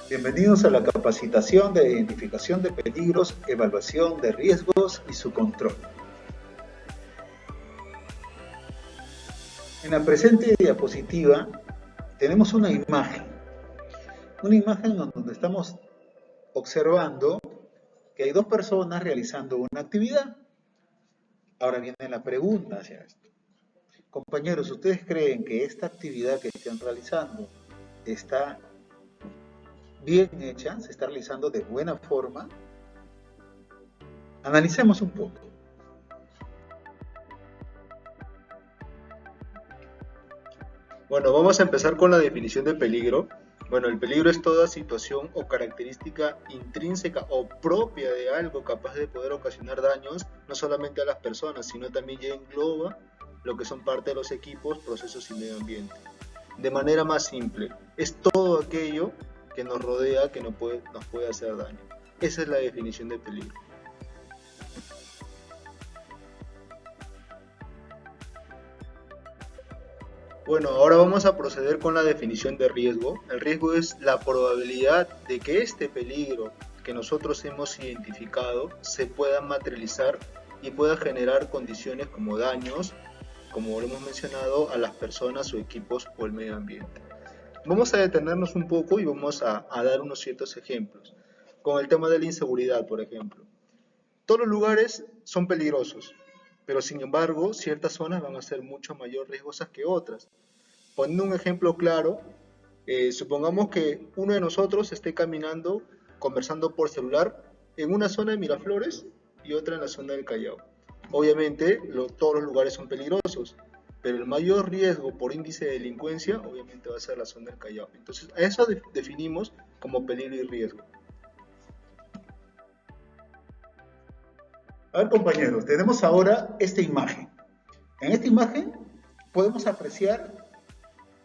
Bienvenidos a la capacitación de identificación de peligros, evaluación de riesgos y su control. En la presente diapositiva tenemos una imagen donde estamos observando que hay dos personas realizando una actividad. Ahora viene la pregunta hacia esto. Compañeros, ¿ustedes creen que esta actividad que están realizando está bien hecha? ¿Se está realizando de buena forma? Analicemos un poco. Bueno, vamos a empezar con la definición de peligro. Bueno, el peligro es toda situación o característica intrínseca o propia de algo capaz de poder ocasionar daños, no solamente a las personas, sino también ya engloba lo que son parte de los equipos, procesos y medio ambiente. De manera más simple, es todo aquello que nos rodea que nos puede hacer daño. Esa es la definición de peligro. Bueno, ahora vamos a proceder con la definición de riesgo. El riesgo es la probabilidad de que este peligro que nosotros hemos identificado se pueda materializar y pueda generar condiciones como daños, como lo hemos mencionado, a las personas o equipos o el medio ambiente. Vamos a detenernos un poco y vamos a dar unos ciertos ejemplos. Con el tema de la inseguridad, por ejemplo. Todos los lugares son peligrosos, pero sin embargo, ciertas zonas van a ser mucho mayor riesgosas que otras. Poniendo un ejemplo claro, supongamos que uno de nosotros esté caminando, conversando por celular en una zona de Miraflores y otra en la zona del Callao. Obviamente, todos los lugares son peligrosos, pero el mayor riesgo por índice de delincuencia obviamente va a ser la zona del Callao. Entonces, a eso definimos como peligro y riesgo. A ver, compañeros, tenemos ahora esta imagen. En esta imagen podemos apreciar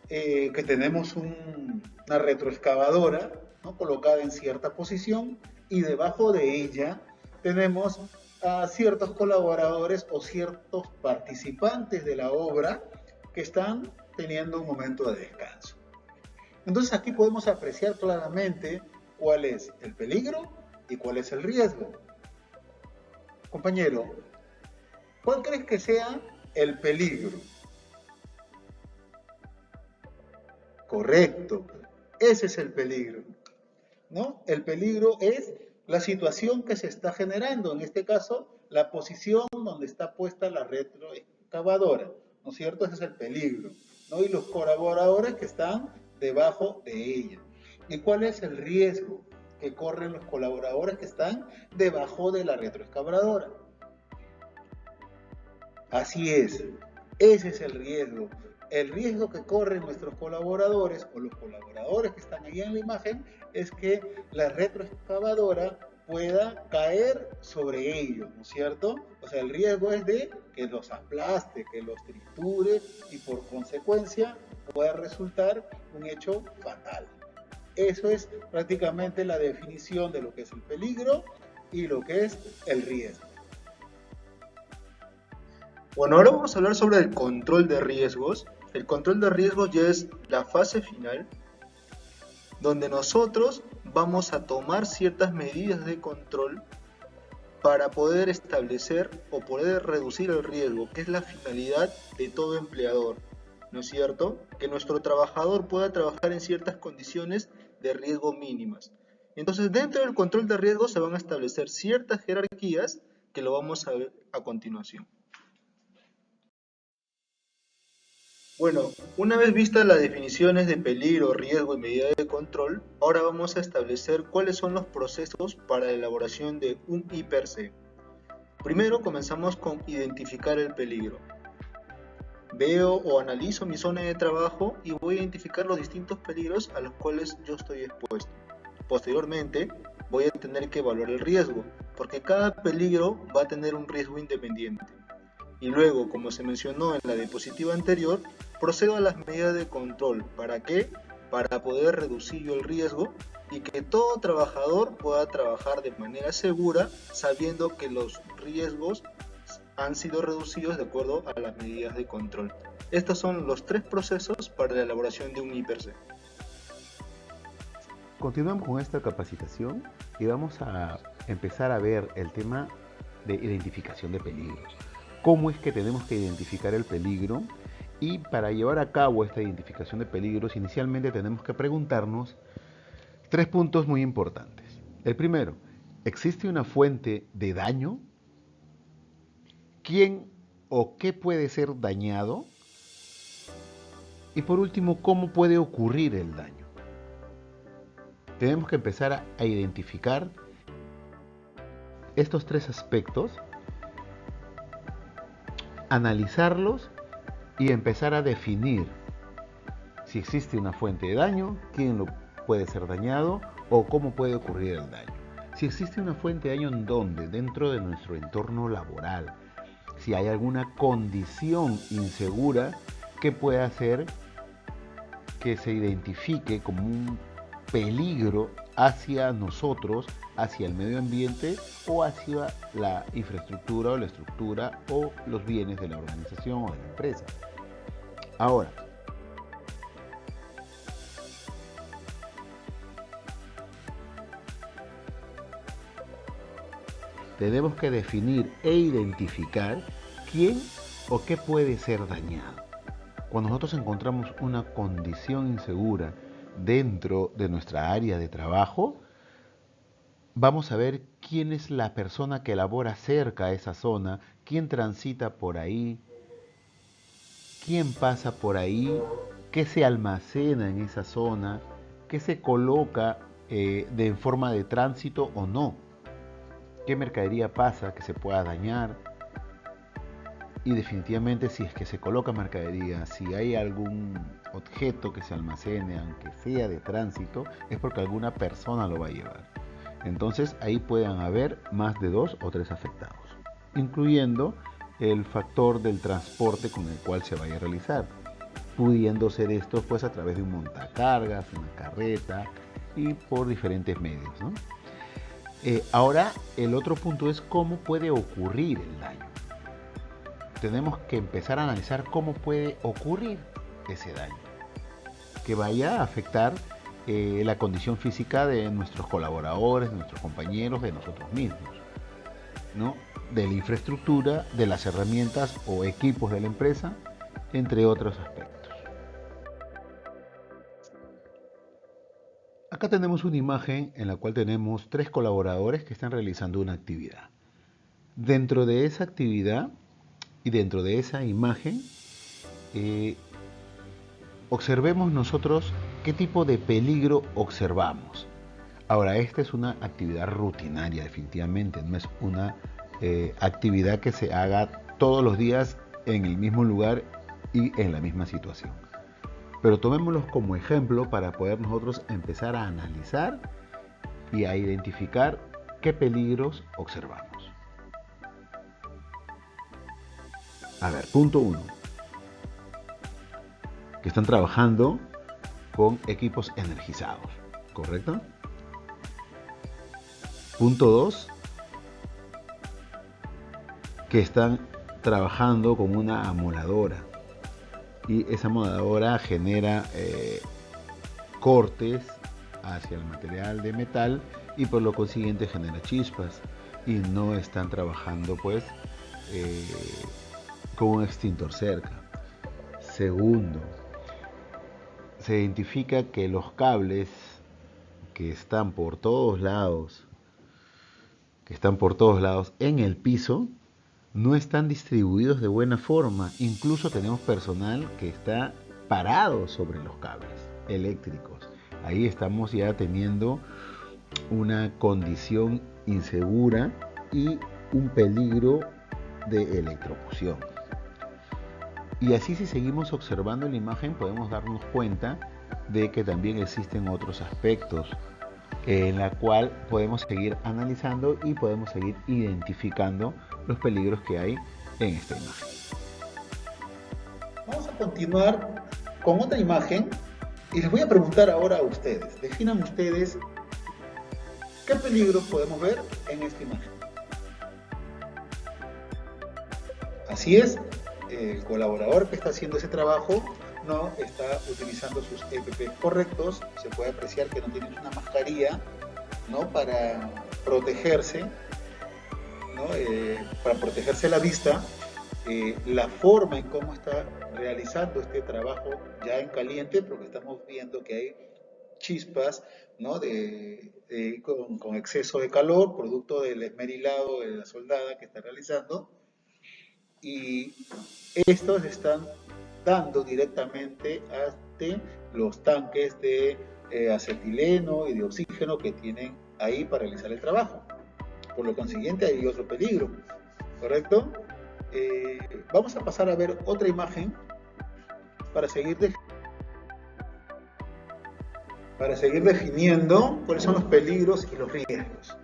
que tenemos una retroexcavadora, ¿no?, colocada en cierta posición, y debajo de ella tenemos a ciertos colaboradores o ciertos participantes de la obra que están teniendo un momento de descanso. Entonces aquí podemos apreciar claramente cuál es el peligro y cuál es el riesgo. Compañero, ¿cuál crees que sea el peligro? Correcto, ese es el peligro, ¿no? El peligro es la situación que se está generando, en este caso, la posición donde está puesta la retroexcavadora, ¿no es cierto? Ese es el peligro, ¿no? Y los colaboradores que están debajo de ella. ¿Y cuál es el riesgo que corren los colaboradores que están debajo de la retroexcavadora? Así es, ese es el riesgo. El riesgo que corren nuestros colaboradores o los colaboradores que están ahí en la imagen es que la retroexcavadora pueda caer sobre ellos, ¿no es cierto? O sea, el riesgo es de que los aplaste, que los triture y por consecuencia pueda resultar un hecho fatal. Eso es prácticamente la definición de lo que es el peligro y lo que es el riesgo. Bueno, ahora vamos a hablar sobre el control de riesgos. El control de riesgos ya es la fase final donde nosotros vamos a tomar ciertas medidas de control para poder establecer o poder reducir el riesgo, que es la finalidad de todo empleador, ¿no es cierto? Que nuestro trabajador pueda trabajar en ciertas condiciones de riesgo mínimas. Entonces, dentro del control de riesgo se van a establecer ciertas jerarquías que lo vamos a ver a continuación. Bueno, una vez vistas las definiciones de peligro, riesgo y medida de control, ahora vamos a establecer cuáles son los procesos para la elaboración de un IPRC. Primero comenzamos con identificar el peligro. Veo o analizo mi zona de trabajo y voy a identificar los distintos peligros a los cuales yo estoy expuesto. Posteriormente, voy a tener que evaluar el riesgo, porque cada peligro va a tener un riesgo independiente. Y luego, como se mencionó en la diapositiva anterior, procedo a las medidas de control. ¿Para qué? Para poder reducir el riesgo y que todo trabajador pueda trabajar de manera segura, sabiendo que los riesgos han sido reducidos de acuerdo a las medidas de control. Estos son los tres procesos para la elaboración de un IPRC. Continuamos con esta capacitación y vamos a empezar a ver el tema de identificación de peligros. ¿Cómo es que tenemos que identificar el peligro? Y para llevar a cabo esta identificación de peligros, inicialmente tenemos que preguntarnos 3 puntos muy importantes. El primero, ¿existe una fuente de daño? ¿Quién o qué puede ser dañado? Y por último, ¿cómo puede ocurrir el daño? Tenemos que empezar a identificar estos 3 aspectos, analizarlos y empezar a definir si existe una fuente de daño, quién lo puede ser dañado o cómo puede ocurrir el daño. Si existe una fuente de daño, ¿en dónde? Dentro de nuestro entorno laboral. Si hay alguna condición insegura que pueda hacer que se identifique como un peligro hacia nosotros, hacia el medio ambiente o hacia la infraestructura o la estructura o los bienes de la organización o de la empresa. Ahora, tenemos que definir e identificar quién o qué puede ser dañado. Cuando nosotros encontramos una condición insegura dentro de nuestra área de trabajo, vamos a ver quién es la persona que labora cerca a esa zona, quién transita por ahí, quién pasa por ahí, qué se almacena en esa zona, qué se coloca de forma de tránsito o no, qué mercadería pasa que se pueda dañar. Y definitivamente si es que se coloca mercadería, si hay algún objeto que se almacene, aunque sea de tránsito, es porque alguna persona lo va a llevar. Entonces ahí pueden haber más de 2 o 3 afectados, incluyendo el factor del transporte con el cual se vaya a realizar, pudiendo ser esto pues a través de un montacargas, una carreta y por diferentes medios, ¿no? Ahora el otro punto es cómo puede ocurrir el daño. Tenemos que empezar a analizar cómo puede ocurrir ese daño que vaya a afectar la condición física de nuestros colaboradores, de nuestros compañeros, de nosotros mismos, ¿no? De la infraestructura, de las herramientas o equipos de la empresa, entre otros aspectos. Acá tenemos una imagen en la cual tenemos 3 colaboradores que están realizando una actividad. Dentro de esa actividad y dentro de esa imagen, observemos nosotros qué tipo de peligro observamos. Ahora, esta es una actividad rutinaria, definitivamente, no es una actividad que se haga todos los días en el mismo lugar y en la misma situación. Pero tomémoslos como ejemplo para poder nosotros empezar a analizar y a identificar qué peligros observamos. A ver, punto 1. Que están trabajando con equipos energizados, ¿correcto? Punto 2. Que están trabajando con una amoladora y esa amoladora genera cortes hacia el material de metal y por lo consiguiente genera chispas y no están trabajando pues con un extintor cerca. Segundo, se identifica que los cables que están por todos lados en el piso no están distribuidos de buena forma. Incluso tenemos personal que está parado sobre los cables eléctricos. Ahí estamos ya teniendo una condición insegura y un peligro de electrocución. Y así, si seguimos observando la imagen, podemos darnos cuenta de que también existen otros aspectos en la cual podemos seguir analizando y podemos seguir identificando los peligros que hay en esta imagen. Vamos a continuar con otra imagen y les voy a preguntar ahora a ustedes. Definan ustedes qué peligros podemos ver en esta imagen. Así es, el colaborador que está haciendo ese trabajo no está utilizando sus EPP correctos. Se puede apreciar que no tienen una mascarilla, ¿no?, para protegerse, ¿no? Para protegerse la vista. La forma en cómo está realizando este trabajo ya en caliente, porque estamos viendo que hay chispas, ¿no?, con exceso de calor, producto del esmerilado de la soldada que está realizando, y estos están dando directamente hasta los tanques de acetileno y de oxígeno que tienen ahí para realizar el trabajo. Por lo consiguiente hay otro peligro, ¿correcto? Vamos a pasar a ver otra imagen para seguir definiendo cuáles son los peligros y los riesgos.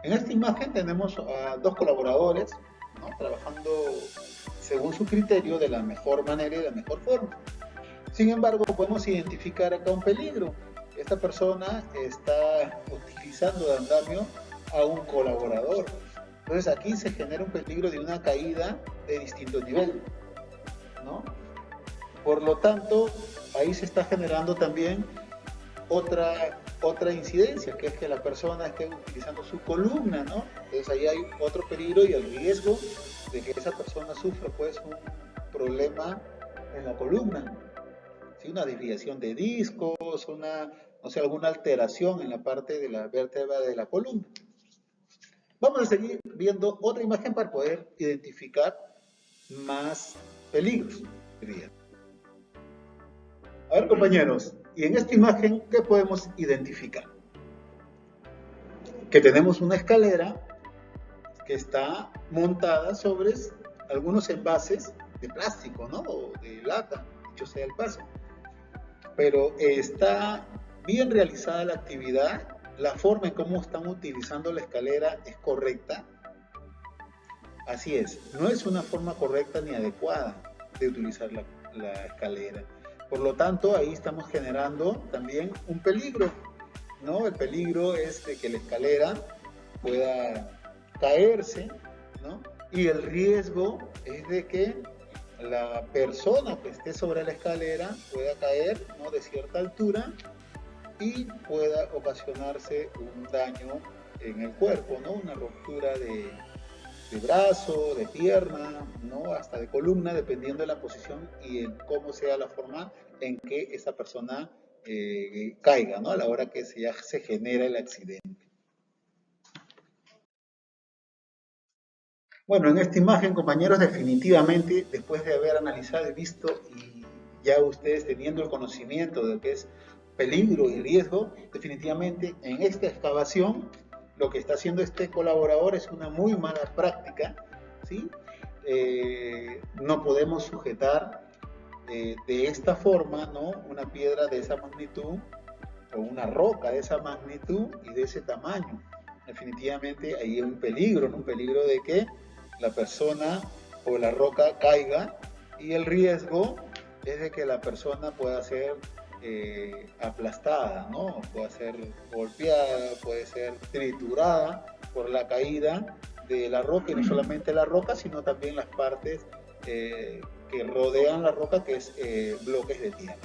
En esta imagen tenemos a dos colaboradores, ¿no?, trabajando según su criterio de la mejor manera y de la mejor forma. Sin embargo, podemos identificar acá un peligro. Esta persona está utilizando de andamio a un colaborador. Entonces aquí se genera un peligro de una caída de distinto nivel, ¿no? Por lo tanto, ahí se está generando también otra incidencia, que es que la persona esté utilizando su columna, ¿no? Entonces ahí hay otro peligro y el riesgo de que esa persona sufra pues un problema en la columna, ¿sí? Una desviación de discos, alguna alteración en la parte de la vértebra de la columna. Vamos a seguir viendo otra imagen para poder identificar más peligros. A ver, compañeros, y en esta imagen, ¿qué podemos identificar? Que tenemos una escalera que está montada sobre algunos envases de plástico, ¿no?, o de lata, dicho sea el paso. Pero está bien realizada la actividad, la forma en cómo están utilizando la escalera es correcta. Así es, no es una forma correcta ni adecuada de utilizar la escalera. Por lo tanto, ahí estamos generando también un peligro, ¿no? El peligro es de que la escalera pueda caerse, ¿no? Y el riesgo es de que la persona que esté sobre la escalera pueda caer, ¿no?, de cierta altura y pueda ocasionarse un daño en el cuerpo, ¿no? Una ruptura de brazo, de pierna, ¿no?, hasta de columna, dependiendo de la posición y en cómo sea la forma en que esa persona caiga, ¿no?, a la hora que ya se genera el accidente. Bueno, en esta imagen, compañeros, definitivamente, después de haber analizado y visto, y ya ustedes teniendo el conocimiento de lo que es peligro y riesgo, definitivamente en esta excavación lo que está haciendo este colaborador es una muy mala práctica, ¿sí? No podemos sujetar de esta forma, ¿no?, una piedra de esa magnitud o una roca de esa magnitud y de ese tamaño. Definitivamente ahí hay un peligro, ¿no?, un peligro de que la persona o la roca caiga, y el riesgo es de que la persona pueda ser aplastada, ¿no?, puede ser golpeada, puede ser triturada por la caída de la roca, y no solamente la roca, sino también las partes que rodean la roca, que es bloques de tierra.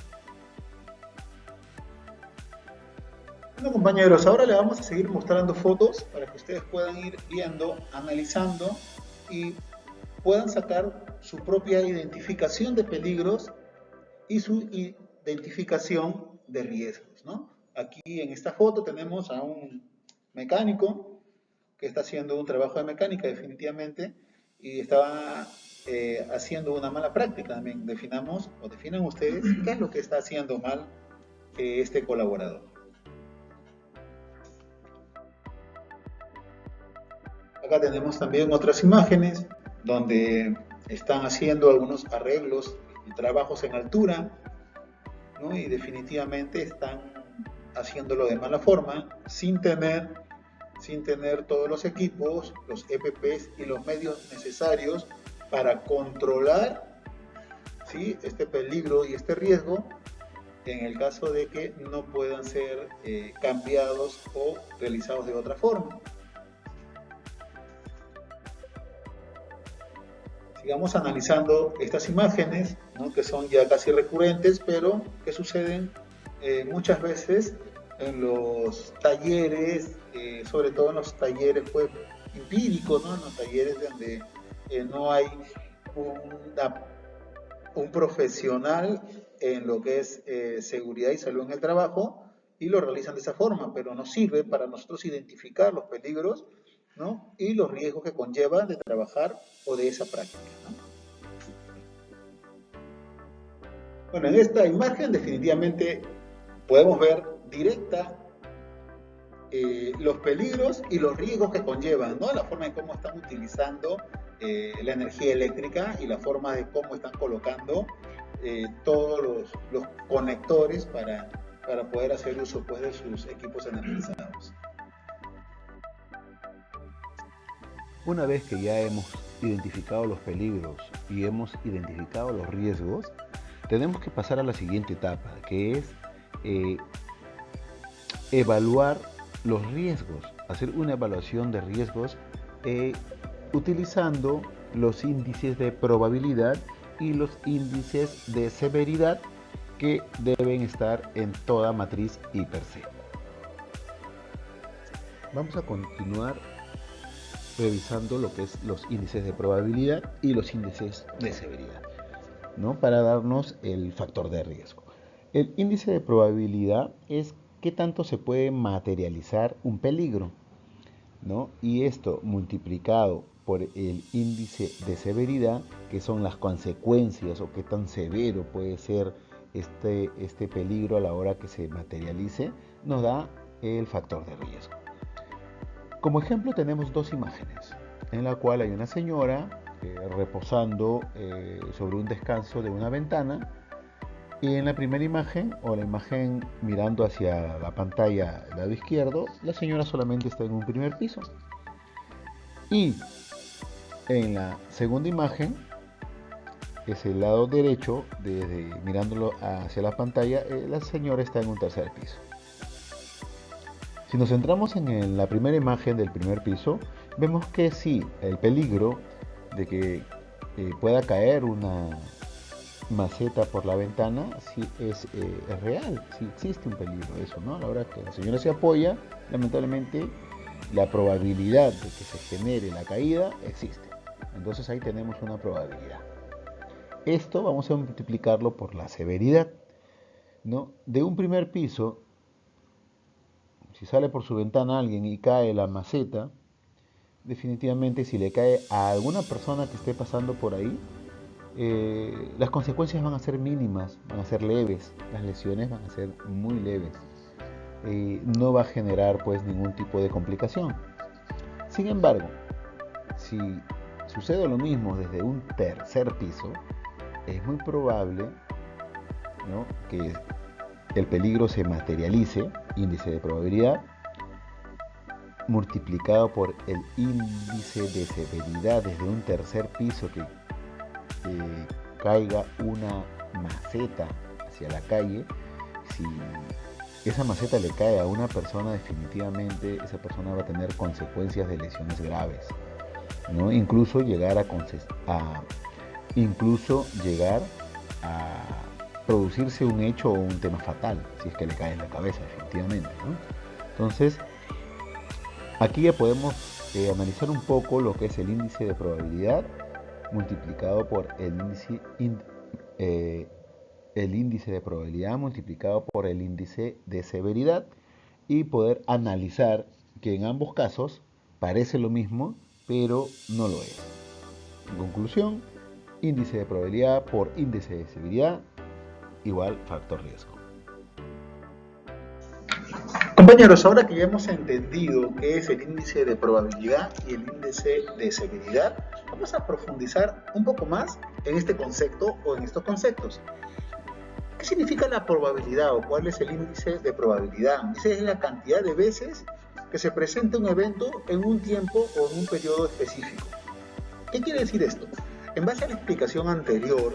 Bueno, compañeros, ahora les vamos a seguir mostrando fotos para que ustedes puedan ir viendo, analizando y puedan sacar su propia identificación de peligros y su identificación de riesgos, ¿no? Aquí en esta foto tenemos a un mecánico que está haciendo un trabajo de mecánica definitivamente y estaba haciendo una mala práctica también. Definan ustedes qué es lo que está haciendo mal este colaborador. Acá tenemos también otras imágenes donde están haciendo algunos arreglos y trabajos en altura, ¿no? Y definitivamente están haciéndolo de mala forma, sin tener todos los equipos, los EPPs y los medios necesarios para controlar, ¿sí?, este peligro y este riesgo en el caso de que no puedan ser cambiados o realizados de otra forma. sigamos analizando estas imágenes, ¿no? Que son ya casi recurrentes, pero que suceden muchas veces en los talleres, sobre todo en los talleres pues, empíricos, ¿no? En los talleres donde no hay un profesional en lo que es seguridad y salud en el trabajo, y lo realizan de esa forma, pero nos sirve para nosotros identificar los peligros, ¿no? Y los riesgos que conlleva de trabajar o de esa práctica, ¿no? Bueno, en esta imagen definitivamente podemos ver directa los peligros y los riesgos que conllevan, ¿no? La forma en cómo están utilizando la energía eléctrica y la forma de cómo están colocando todos los conectores para poder hacer uso pues, de sus equipos energizados. Una vez que ya hemos identificado los peligros y hemos identificado los riesgos, tenemos que pasar a la siguiente etapa, que es evaluar los riesgos, hacer una evaluación de riesgos utilizando los índices de probabilidad y los índices de severidad que deben estar en toda matriz IPRC. Vamos a continuar revisando lo que es los índices de probabilidad y los índices de severidad, ¿no? Para darnos el factor de riesgo. El índice de probabilidad es qué tanto se puede materializar un peligro, ¿no? Y esto multiplicado por el índice de severidad, que son las consecuencias o qué tan severo puede ser este peligro a la hora que se materialice, nos da el factor de riesgo. Como ejemplo tenemos dos imágenes, en la cual hay una señora reposando sobre un descanso de una ventana, y en la primera imagen, o la imagen mirando hacia la pantalla del lado izquierdo, la señora solamente está en un primer piso. Y en la segunda imagen, que es el lado derecho, mirándolo hacia la pantalla, la señora está en un tercer piso. Si nos centramos en la primera imagen del primer piso, vemos que sí, el peligro de que pueda caer una maceta por la ventana sí es real, sí existe un peligro de eso, ¿no? A la hora que la señora se apoya, lamentablemente la probabilidad de que se genere la caída existe. Entonces ahí tenemos una probabilidad. Esto vamos a multiplicarlo por la severidad, ¿no? De un primer piso, si sale por su ventana alguien y cae la maceta, definitivamente si le cae a alguna persona que esté pasando por ahí, las consecuencias van a ser mínimas, van a ser leves, las lesiones van a ser muy leves, no va a generar pues ningún tipo de complicación. Sin embargo, si sucede lo mismo desde un tercer piso, es muy probable, ¿no?, que el peligro se materialice, índice de probabilidad, multiplicado por el índice de severidad desde un tercer piso, que caiga una maceta hacia la calle. Si esa maceta le cae a una persona, definitivamente esa persona va a tener consecuencias de lesiones graves, ¿no? Incluso llegar a producirse un hecho o un tema fatal, si es que le cae en la cabeza, definitivamente, ¿no? Entonces, aquí ya podemos analizar un poco lo que es el índice de probabilidad multiplicado por el índice de probabilidad multiplicado por el índice de severidad, y poder analizar que en ambos casos parece lo mismo, pero no lo es. En conclusión, índice de probabilidad por índice de severidad igual factor riesgo. Compañeros, ahora que ya hemos entendido qué es el índice de probabilidad y el índice de severidad, vamos a profundizar un poco más en este concepto o en estos conceptos. ¿Qué significa la probabilidad o cuál es el índice de probabilidad? Esa es la cantidad de veces que se presenta un evento en un tiempo o en un periodo específico. ¿Qué quiere decir esto? En base a la explicación anterior,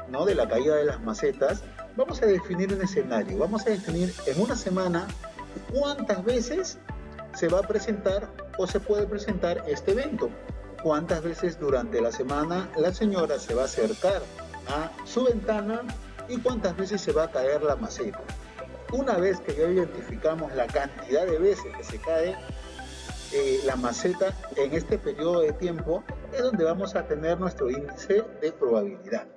¿no?, de la caída de las macetas, vamos a definir un escenario. Vamos a definir en una semana cuántas veces se va a presentar o se puede presentar este evento. cuántas veces durante la semana la señora se va a acercar a su ventana y cuántas veces se va a caer la maceta. Una vez que ya identificamos la cantidad de veces que se cae la maceta en este periodo de tiempo, es donde vamos a tener nuestro índice de probabilidad.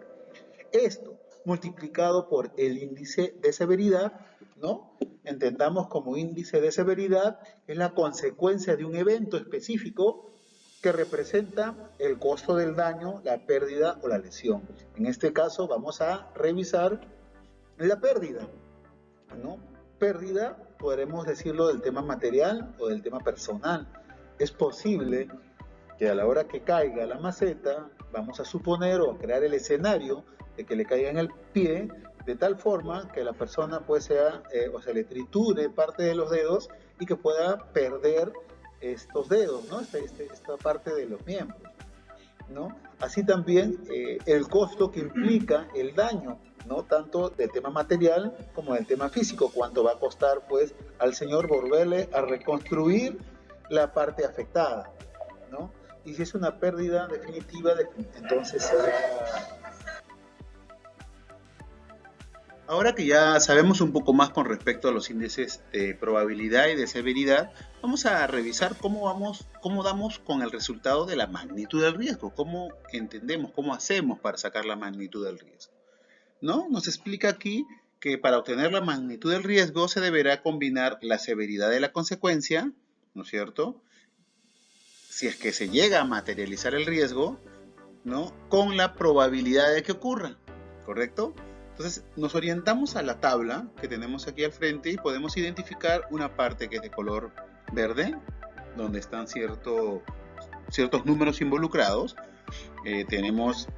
Esto multiplicado por el índice de severidad, ¿no? Entendamos como índice de severidad es la consecuencia de un evento específico que representa el costo del daño, la pérdida o la lesión. En este caso vamos a revisar la pérdida, ¿no? Pérdida, podremos decirlo del tema material o del tema personal. Es posible que a la hora que caiga la maceta, vamos a suponer o a crear el escenario de que le caiga en el pie, de tal forma que la persona pues se le triture parte de los dedos y que pueda perder estos dedos, ¿no? Esta parte de los miembros, ¿no? Así también el costo que implica el daño, ¿no? Tanto del tema material como del tema físico, cuánto va a costar pues al señor volverle a reconstruir la parte afectada, ¿no? Y si es una pérdida definitiva, entonces será... Ahora que ya sabemos un poco más con respecto a los índices de probabilidad y de severidad, vamos a revisar cómo damos con el resultado de la magnitud del riesgo, cómo entendemos, cómo hacemos para sacar la magnitud del riesgo, ¿no? Nos explica aquí que para obtener la magnitud del riesgo se deberá combinar la severidad de la consecuencia, ¿no es cierto?, si es que se llega a materializar el riesgo, ¿no?, con la probabilidad de que ocurra, ¿correcto? Entonces nos orientamos a la tabla que tenemos aquí al frente y podemos identificar una parte que es de color verde, donde están ciertos números involucrados. Tenemos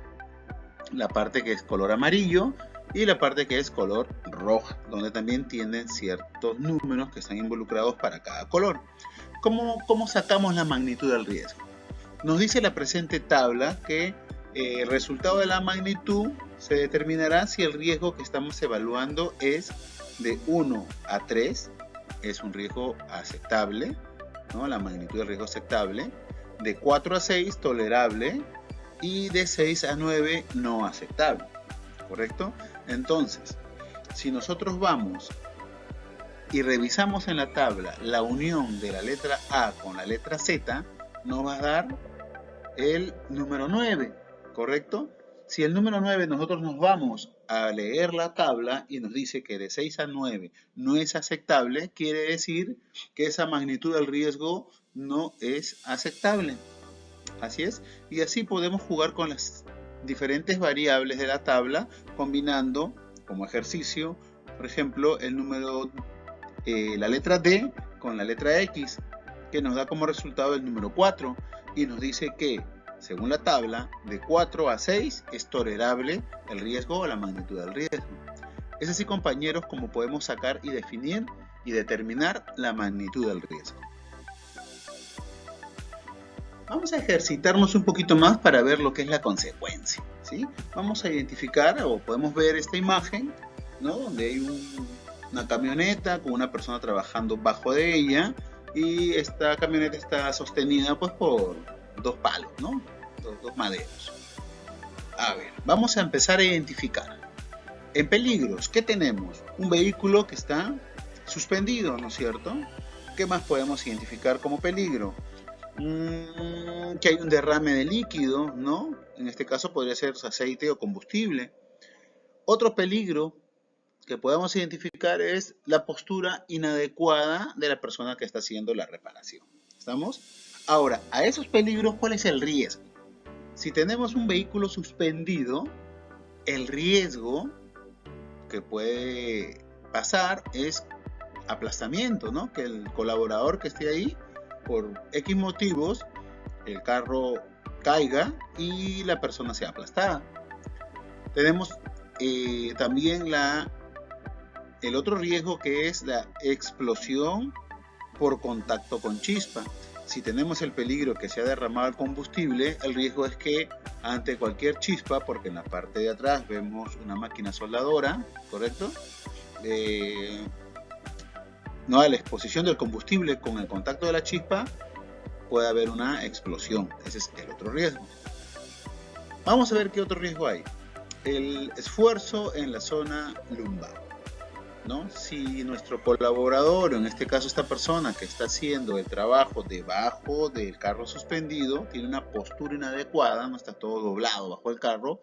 la parte que es color amarillo y la parte que es color roja, donde también tienen ciertos números que están involucrados para cada color. ¿Cómo sacamos la magnitud del riesgo? Nos dice la presente tabla que el resultado de la magnitud se determinará si el riesgo que estamos evaluando es de 1 a 3, es un riesgo aceptable, ¿no? La magnitud del riesgo aceptable, de 4 a 6 tolerable y de 6 a 9 no aceptable, ¿correcto? Entonces, si nosotros vamos y revisamos en la tabla la unión de la letra A con la letra Z, nos va a dar el número 9, ¿correcto? Si el número 9 nosotros nos vamos a leer la tabla y nos dice que de 6 a 9 no es aceptable, quiere decir que esa magnitud del riesgo no es aceptable. Así es, y así podemos jugar con las diferentes variables de la tabla, combinando como ejercicio, por ejemplo, la letra D con la letra X, que nos da como resultado el número 4, y nos dice que, según la tabla, de 4 a 6 es tolerable el riesgo o la magnitud del riesgo. Es así, compañeros, como podemos sacar y definir y determinar la magnitud del riesgo. Vamos a ejercitarnos un poquito más para ver lo que es la consecuencia, ¿sí? Vamos a identificar, o podemos ver esta imagen, ¿no?, donde hay una camioneta con una persona trabajando bajo de ella, y esta camioneta está sostenida pues por dos palos, ¿no? Dos maderos. A ver, vamos a empezar a identificar. En peligros, ¿qué tenemos? Un vehículo que está suspendido, ¿no es cierto? ¿Qué más podemos identificar como peligro? Que hay un derrame de líquido, ¿no? En este caso podría ser aceite o combustible. Otro peligro que podemos identificar es la postura inadecuada de la persona que está haciendo la reparación. ¿Estamos? Ahora, a esos peligros, ¿cuál es el riesgo? Si tenemos un vehículo suspendido, el riesgo que puede pasar es aplastamiento, ¿no? Que el colaborador que esté ahí, por X motivos, el carro caiga y la persona sea aplastada. Tenemos también el otro riesgo, que es la explosión por contacto con chispa. Si tenemos el peligro que se ha derramado el combustible, el riesgo es que ante cualquier chispa, porque en la parte de atrás vemos una máquina soldadora, ¿correcto? No, la exposición del combustible con el contacto de la chispa puede haber una explosión. Ese es el otro riesgo. Vamos a ver qué otro riesgo hay. El esfuerzo en la zona lumbar, ¿no? Si nuestro colaborador, o en este caso esta persona que está haciendo el trabajo debajo del carro suspendido, tiene una postura inadecuada, no está todo doblado bajo el carro,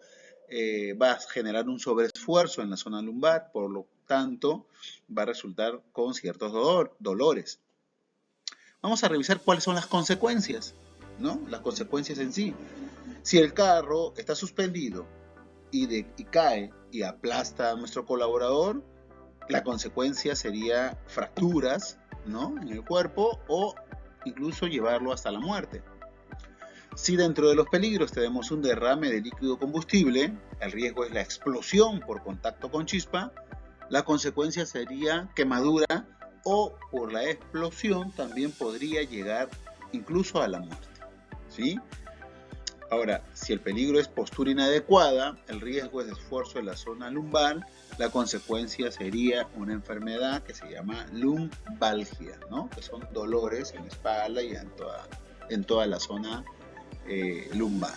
va a generar un sobreesfuerzo en la zona lumbar, por lo tanto va a resultar con ciertos dolores. Vamos a revisar cuáles son las consecuencias, ¿no? Las consecuencias en sí. Si el carro está suspendido y cae y aplasta a nuestro colaborador, la consecuencia sería fracturas, ¿no?, en el cuerpo, o incluso llevarlo hasta la muerte. Si dentro de los peligros tenemos un derrame de líquido combustible, el riesgo es la explosión por contacto con chispa, la consecuencia sería quemadura, o por la explosión también podría llegar incluso a la muerte, ¿sí? Ahora, si el peligro es postura inadecuada, el riesgo es esfuerzo en la zona lumbar, la consecuencia sería una enfermedad que se llama lumbalgia, ¿no?, que son dolores en la espalda y en toda la zona lumbar.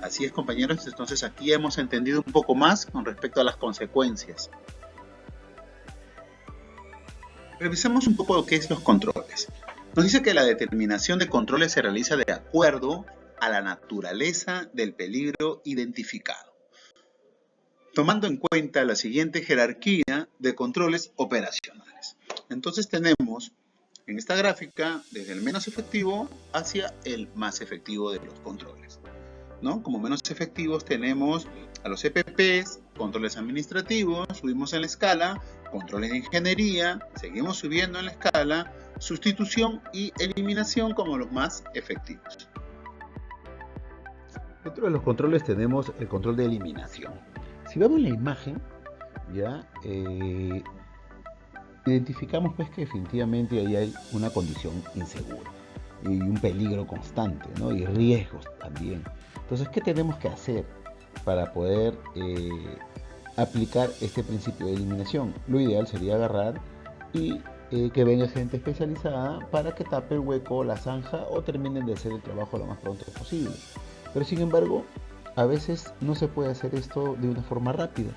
Así es, compañeros, entonces aquí hemos entendido un poco más con respecto a las consecuencias. Revisemos un poco lo que es los controles. Nos dice que la determinación de controles se realiza de acuerdo a la naturaleza del peligro identificado, tomando en cuenta la siguiente jerarquía de controles operacionales. Entonces tenemos en esta gráfica desde el menos efectivo hacia el más efectivo de los controles, ¿no? Como menos efectivos tenemos a los EPPs, controles administrativos, subimos en la escala, controles de ingeniería, seguimos subiendo en la escala, sustitución y eliminación como los más efectivos. Dentro de los controles tenemos el control de eliminación. Si vemos la imagen, ya identificamos pues que definitivamente ahí hay una condición insegura y un peligro constante, ¿no?, y riesgos también. Entonces, ¿qué tenemos que hacer para poder aplicar este principio de eliminación? Lo ideal sería agarrar y que venga gente especializada para que tape el hueco, la zanja, o terminen de hacer el trabajo lo más pronto posible. Pero sin embargo, a veces no se puede hacer esto de una forma rápida.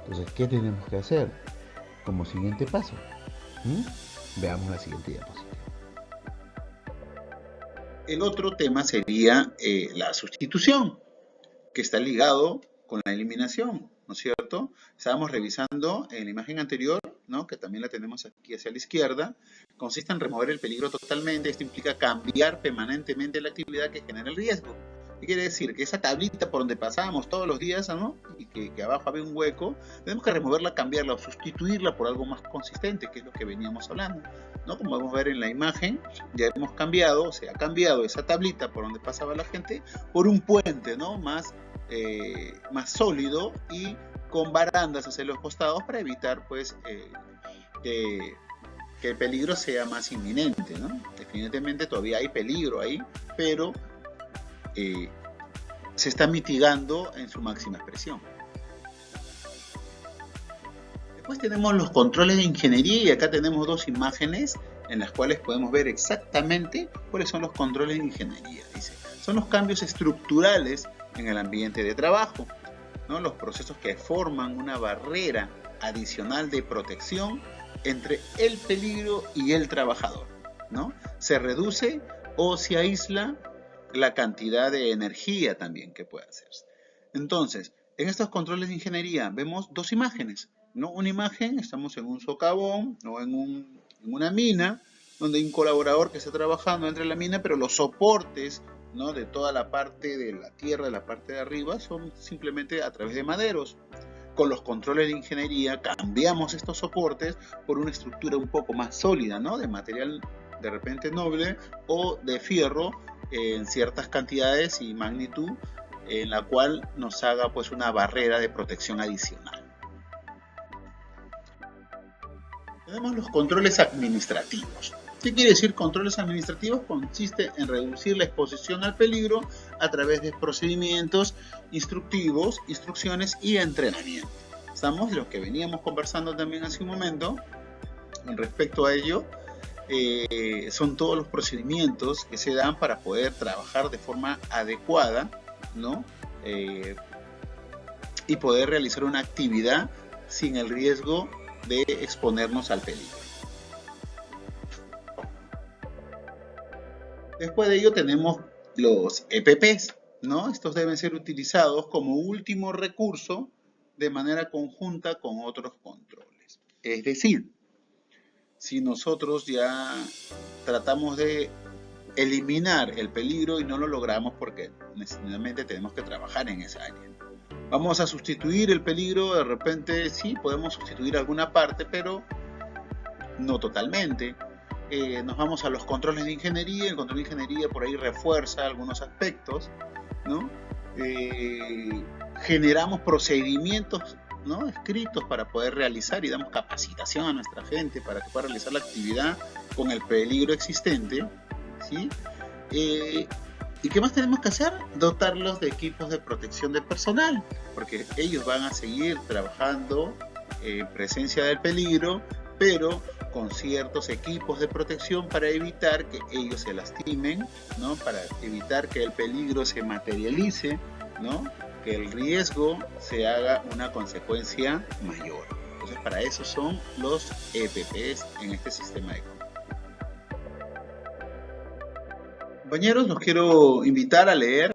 Entonces, ¿qué tenemos que hacer como siguiente paso? Veamos la siguiente diapositiva. El otro tema sería la sustitución, que está ligado con la eliminación, ¿no es cierto? Estábamos revisando en la imagen anterior, ¿no?, que también la tenemos aquí hacia la izquierda. Consiste en remover el peligro totalmente. Esto implica cambiar permanentemente la actividad que genera el riesgo. ¿Qué quiere decir? Que esa tablita por donde pasábamos todos los días, ¿no?, y que abajo había un hueco, tenemos que removerla, cambiarla o sustituirla por algo más consistente, que es lo que veníamos hablando, ¿no? Como podemos ver en la imagen, ya hemos cambiado, o sea, ha cambiado esa tablita por donde pasaba la gente por un puente, ¿no?, más sólido y con barandas hacia los costados para evitar pues que el peligro sea más inminente, ¿no? Definitivamente todavía hay peligro ahí, pero se está mitigando en su máxima expresión. Después tenemos los controles de ingeniería, y acá tenemos dos imágenes en las cuales podemos ver exactamente cuáles son los controles de ingeniería. Dice, son los cambios estructurales en el ambiente de trabajo, ¿no?, los procesos que forman una barrera adicional de protección entre el peligro y el trabajador, ¿no? Se reduce o se aísla la cantidad de energía también que puede hacerse. Entonces, en estos controles de ingeniería vemos dos imágenes, ¿no? Una imagen, estamos en un socavón o en una mina, donde hay un colaborador que está trabajando entre la mina, pero los soportes, ¿no?, de toda la parte de la tierra, de la parte de arriba, son simplemente a través de maderos. Con los controles de ingeniería cambiamos estos soportes por una estructura un poco más sólida, ¿no?, de material de repente noble o de fierro en ciertas cantidades y magnitud, en la cual nos haga pues una barrera de protección adicional. Tenemos los controles administrativos. ¿Qué quiere decir controles administrativos? Consiste en reducir la exposición al peligro a través de procedimientos instructivos, instrucciones y entrenamiento. Estamos los que veníamos conversando también hace un momento respecto a ello. son todos los procedimientos que se dan para poder trabajar de forma adecuada, ¿no? Y poder realizar una actividad sin el riesgo de exponernos al peligro. Después de ello tenemos los EPPs, ¿no? Estos deben ser utilizados como último recurso de manera conjunta con otros controles. Es decir, si nosotros ya tratamos de eliminar el peligro y no lo logramos porque necesariamente tenemos que trabajar en esa área. Vamos a sustituir el peligro, de repente sí, podemos sustituir alguna parte, pero no totalmente. Nos vamos a los controles de ingeniería, el control de ingeniería por ahí refuerza algunos aspectos, ¿no? Generamos procedimientos, ¿no?, escritos para poder realizar y damos capacitación a nuestra gente para que pueda realizar la actividad con el peligro existente, ¿sí? ¿Y qué más tenemos que hacer? Dotarlos de equipos de protección del personal, porque ellos van a seguir trabajando en presencia del peligro, pero con ciertos equipos de protección para evitar que ellos se lastimen, ¿no? Para evitar que el peligro se materialice, ¿no? Que el riesgo se haga una consecuencia mayor. Entonces, para eso son los EPPs en este sistema de control. Compañeros, los quiero invitar a leer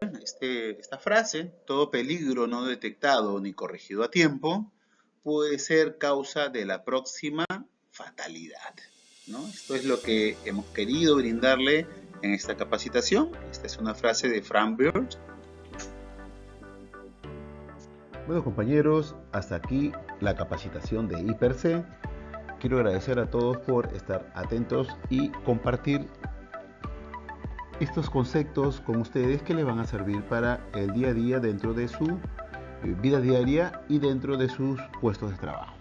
esta frase: todo peligro no detectado ni corregido a tiempo puede ser causa de la próxima fatalidad, ¿no? Esto es lo que hemos querido brindarle en esta capacitación. Esta es una frase de Frank Bird. Bueno, compañeros, hasta aquí la capacitación de I+C. Quiero agradecer a todos por estar atentos y compartir estos conceptos con ustedes que les van a servir para el día a día dentro de su vida diaria y dentro de sus puestos de trabajo.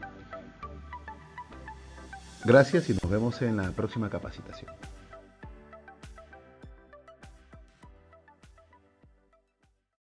Gracias y nos vemos en la próxima capacitación.